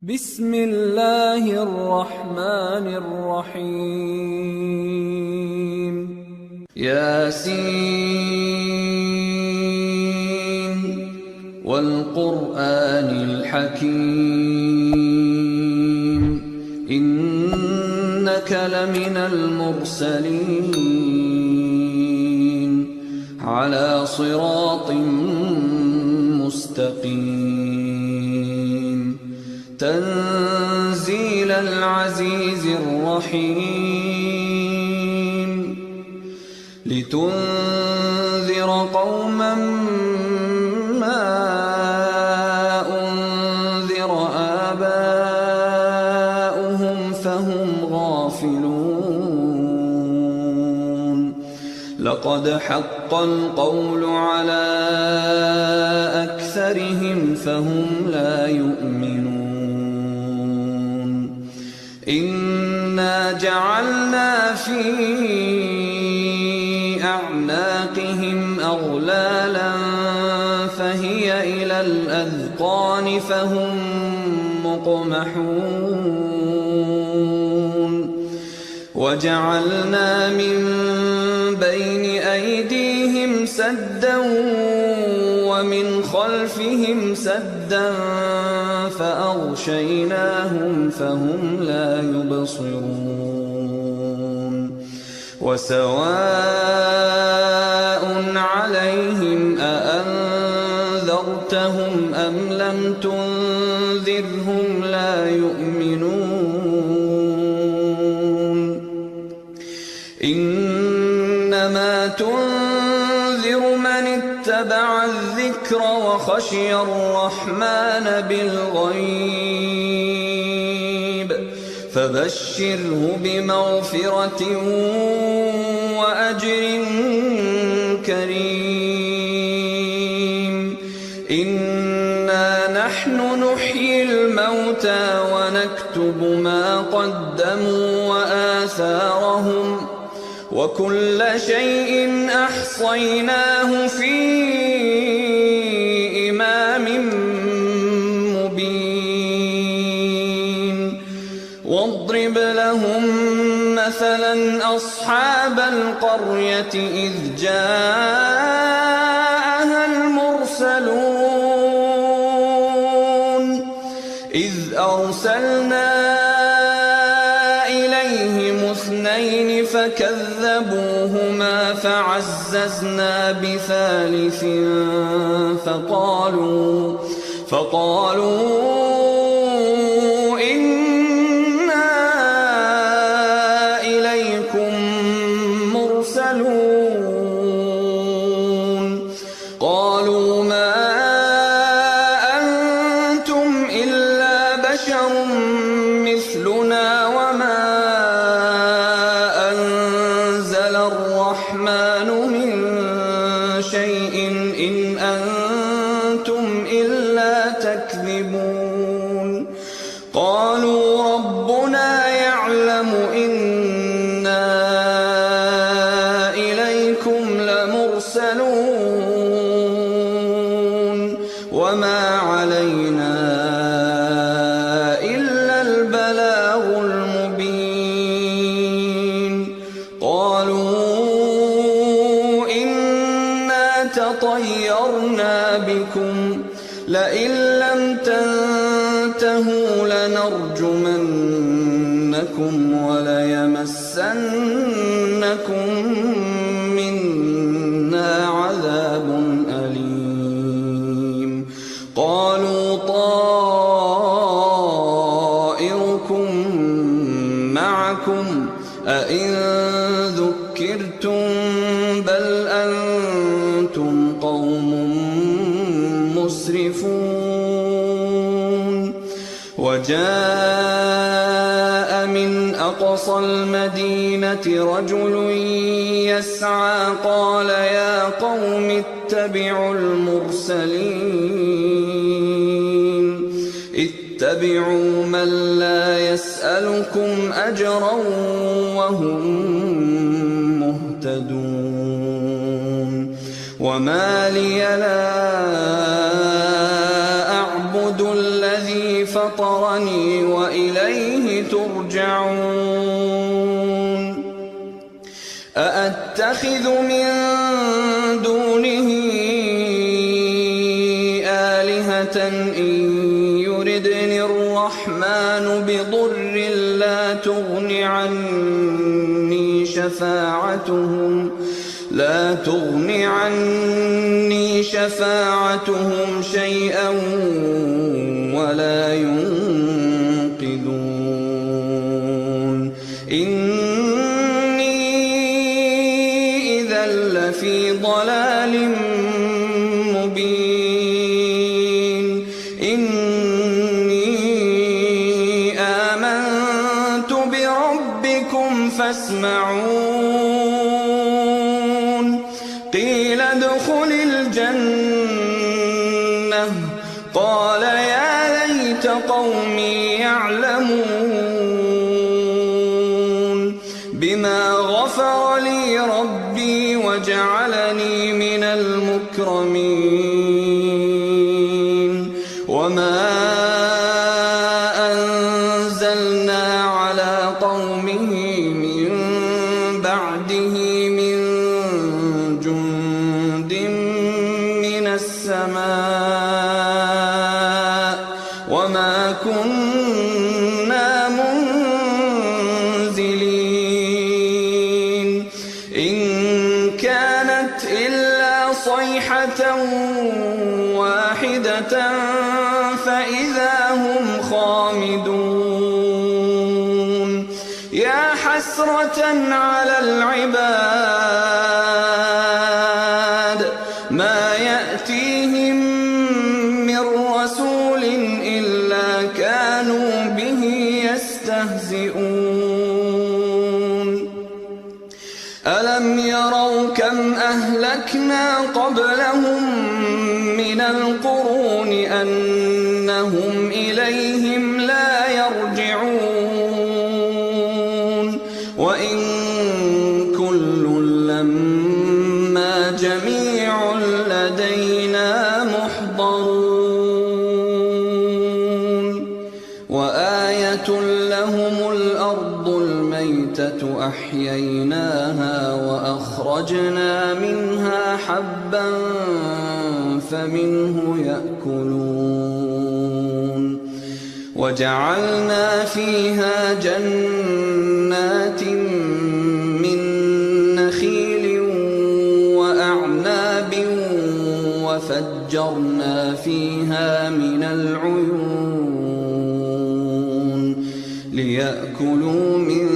بسم الله الرحمن الرحيم ياسين والقرآن الحكيم إنك لمن المرسلين على صراط مستقيم تنزيل العزيز الرحيم لتنذر قوما ما أنذر آباؤهم فهم غافلون لقد حق القول على أكثرهم فهم لا يؤمنون إنا جعلنا في أعناقهم أغلالا فهي إلى الأذقان فهم مقمحون وجعلنا من بين أيديهم سدا ومن خلفهم سدا فأغشيناهم فهم لا يبصرون وسواء عليهم أأنذرتهم أم لم تنذرهم لا يؤمنون إنما تنذر من اتبع الذكر وخشي الرحمن بالغيب فبشره بمغفرة وأجر كريم إنا نحن نحيي الموتى ونكتب ما قدموا وآثارهم وكل شيء أحصيناه في إمام مبين واضرب لهم مثلا أصحاب القرية إذ جاءها المرسلون إذ أرسلنا إليهم اثنين فكذبوهما فعززنا بثالث فقالوا إنا إليكم مرسلون قالوا ما أنتم إلا بشر مثلنا وما أنزل الرحمن من شيء إن أنتم إلا تكذبون قالوا ربنا يعلم إنا إليكم لمرسلون وما علينا إلا البلاغ المبين قالوا إنا تطيرنا بكم لئن لم تنتهوا لنرجمنكم وليمسنكم منا عذاب أليم قالوا طائركم معكم أئن ذكرتم بل أنتم قوم مسرفون وجاء من أقصى المدينة رجل يسعى قال يا قوم اتبعوا المرسلين اتبعوا من لا يسألكم أجرا وهم مهتدون وما لي لا أعبد الذي فطرني وإليه ترجعون أأتخذ من دونه آلهة إن يردني الرحمن بضر لا تغن عني شفاعتهم شيئا ولا ينقذون إني إذا لفي ضلال مبين إني آمنت بربكم فاسمعون قيل ادخل الجنة قال يا ليت قومي يعلمون بما غفر لي ربي وجعلني من المكرمين وما أنزلنا على قومه من بعده من جند من السماء وما كنا منزلين إن كانت إلا صيحة واحدة فإذا هم خامدون يا حسرة على العباد ما يأتيهم من رسول إلا كانوا به يستهزئون ألم يروا كم أهلكنا قبلهم من القرون أنهم إليهم لا يرجعون وإن كل لما جميع لدينا محضرون وآية لهم الأرض الميتة أحييناها وأخرجنا منها حبا فمنه يأكلون وجعلنا فيها جنات من نخيل وأعناب وفجرنا فيها من العيون ليأكلوا من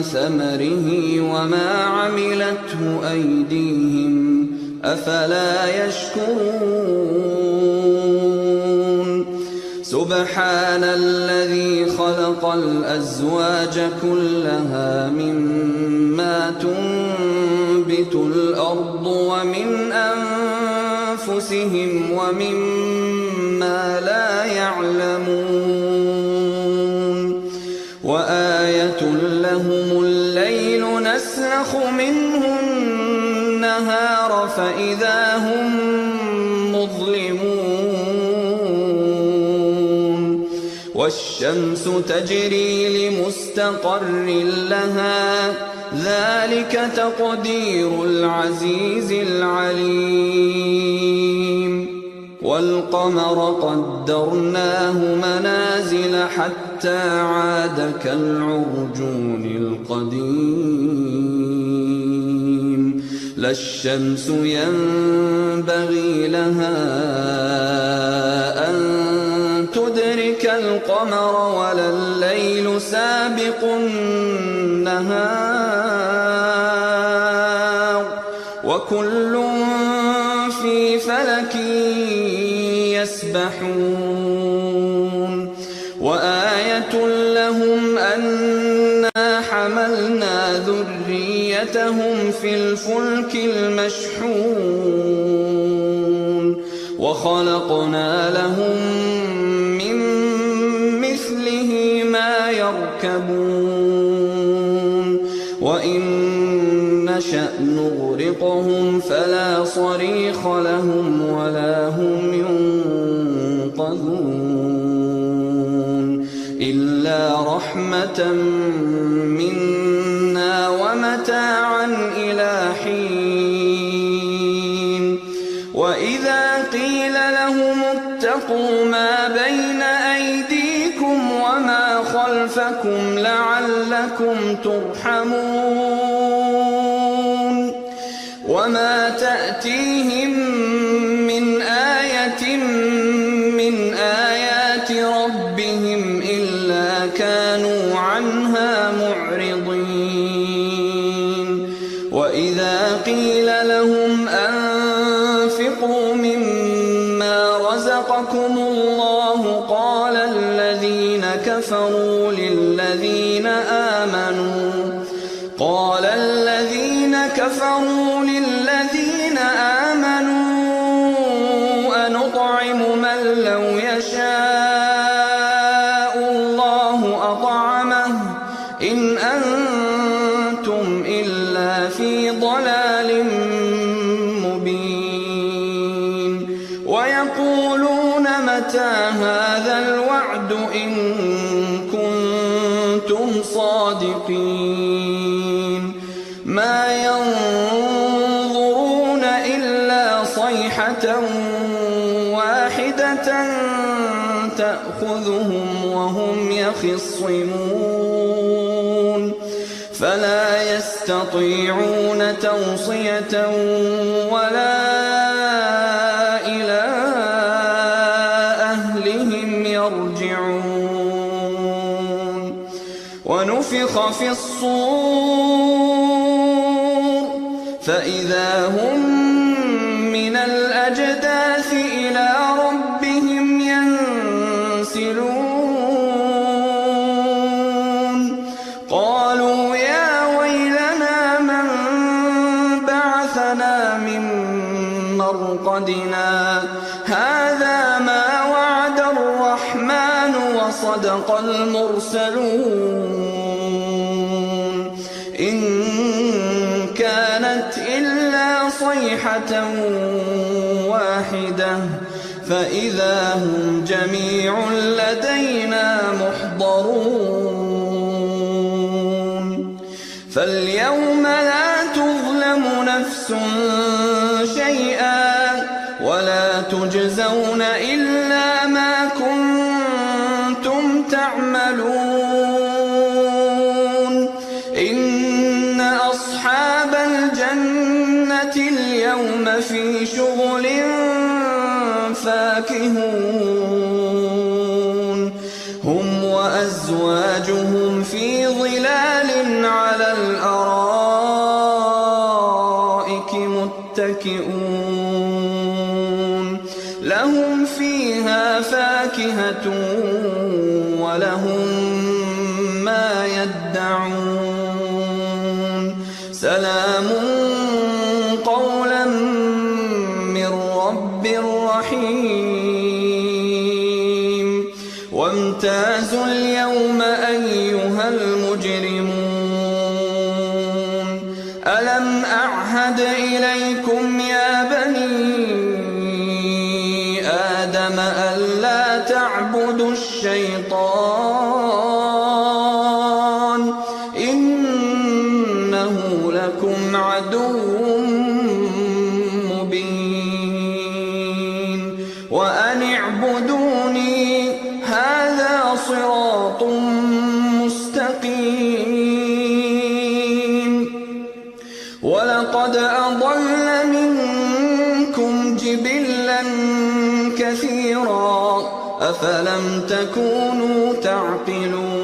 ثمره وما عملته أيديهم أفلا يشكرون سبحان الذي خلق الأزواج كلها مما تنبت الأرض ومن أنفسهم ومما لا يعلمون وآية لهم الليل نسلخ منه النهار فإذا هم مظلمون والشمس تجري لمستقر لها ذلك تقدير العزيز العليم والقمر قدرناه منازل حتى عاد كالعرجون القديم لا الشمس ينبغي لها أن تدرك القمر ولا الليل سابق النهار وكل في فلك يسبحون وآية لهم أنا حملنا ذريتهم في الفلك المشحون وخلقنا لهم من مثله ما يركبون وإن نشأ نغرقهم فلا صريخ لهم ولا هم ينقذون إلا رحمة منا ومتاعا إلى حين وإذا قيل لهم اتقوا ما بين أيديكم وما خلفكم لعلكم ترحمون وما تأتيهم من آية من آيات ربهم إلا كانوا عنها معرضين وإذا قيل لهم أنفقوا مما رزقكم الله قال الذين كفروا للذين آمنوا أنطعم من لو يشاء الله أطعمه إن أنتم إلا في ضلال مبين ويقولون متى هذا الوعد إن كنتم صادقين ما ينظرون إلا صيحة واحدة تأخذهم وهم يخصمون فلا يستطيعون توصية ولا إلى أهلهم يرجعون ونفخ في الصور فإذا هم من الأجداث إلى ربهم ينسلون قالوا يا ويلنا من بعثنا من مرقدنا هذا ما وعد الرحمن وصدق المرسلون إن كانت إلا صيحة واحدة فإذا هم جميع لدينا محضرون فاليوم لا تظلم نفس شيئا ولا تجزون إلا ما كنتم تعملون إن أصحاب الجنة اليوم في شغل فاكهون هم وأزواجهم في ظلال على الأرائك متكئون لهم فيها فاكهة ولهم ما يدعون سلام قولا من رب رحيم وامتازوا اليوم أيها المجرمون ألم أعهد إليكم يا بني آدم ألا تعبدوا الشيطان إنه لكم عدو مبين وأن اعبدوني هذا صراط مستقيم ولقد أضل منكم جبلا كثيرا أفلم تكونوا تعقلون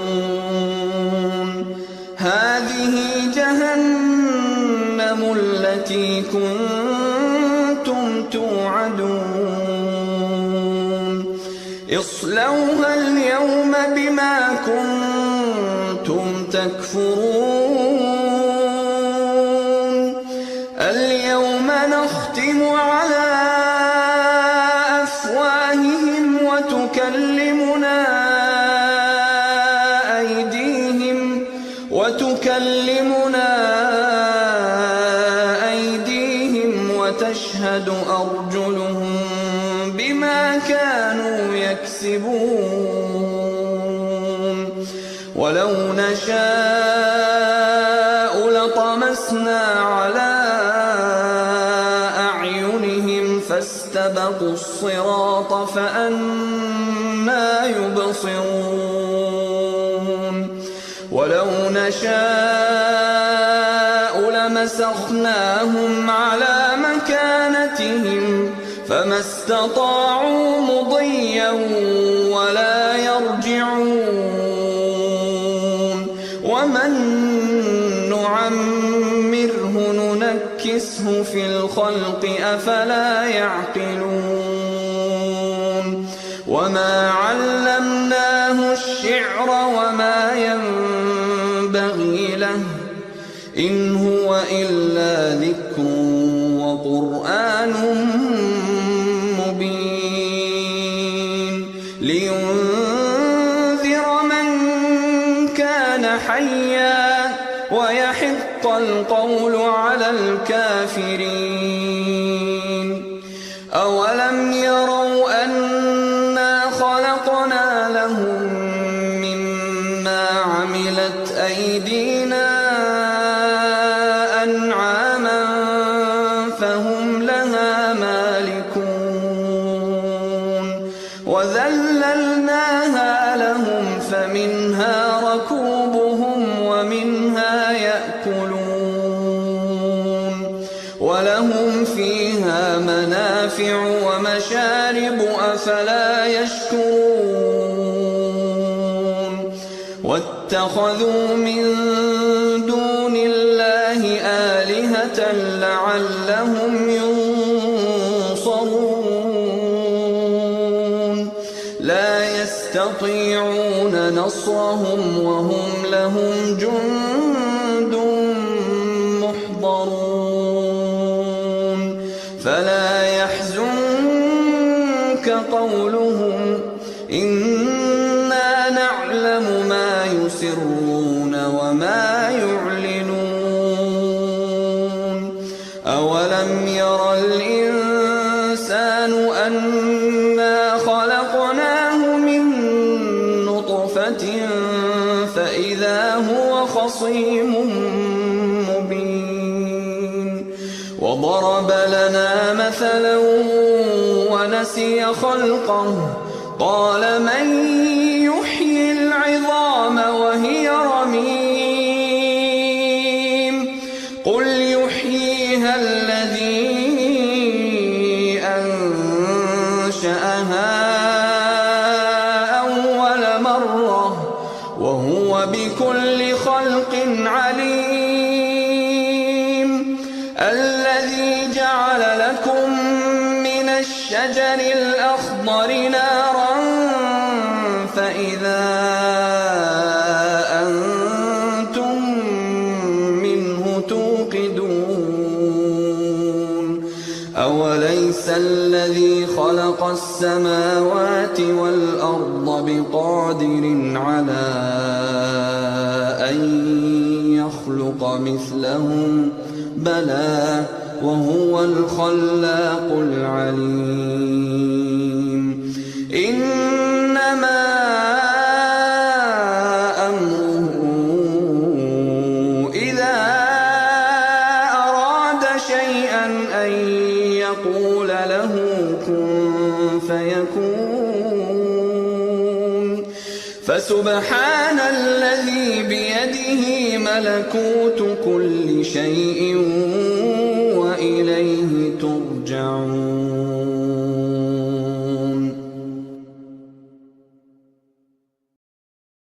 هذه جهنم التي كنتم توعدون اصلوها اليوم بما كنتم تكفرون اليوم نختم على أفواههم وتكلمنا أيديهم وتشهد أرجلهم بما كانوا يكسبون ولو نشاء لطمسنا على أعينهم فاستبقوا الصراط فأنى يبصرون ولو نشاء لمسخناهم على مكانتهم فما استطاعوا مضيا ولا يرجعون ومن نعمره ننكسه في الخلق أفلا يعقلون وما علمناه الشعر وما ينبغي له إن هو إلا ذكر وقرآن مبين لينذر من كان حيا ويحق القول على الكافرين أولم يروا أنا خلقنا لهم مما عملت أيدينا أنعاما فهم لها مالكون وذللناها لهم فمنها ركوبهم ومنها يأكلون ولهم فيها منافع ومشارب أفلا يشكرون واتخذوا من دون الله آلهة لعلهم ينصرون لا يستطيعون نصرهم وهم لهم جند محضرون فلا يحزنك قولهم إنا نعلم ما يسرون وما يعلنون أولم ير الإنسان أنا خلقناه من نطفة فإذا هو خصيم مبين وضرب لنا مثلا ونسي خلقه قال من يحيي العظام وهي رميم قل يحييها الذي أنشأها أول مرة وهو بكل خلق عليم الذي جعل لكم من الشجر الأخضر نارا فإذا أنتم منه توقدون أوليس الذي خلق السماوات والأرض بقادر على أن يخلق مثلهم بلى وهو الخلاق العليم إنما أمره إذا أراد شيئا أن يقول له كن فيكون فسبحان الذي بيده ملكوت كل شيء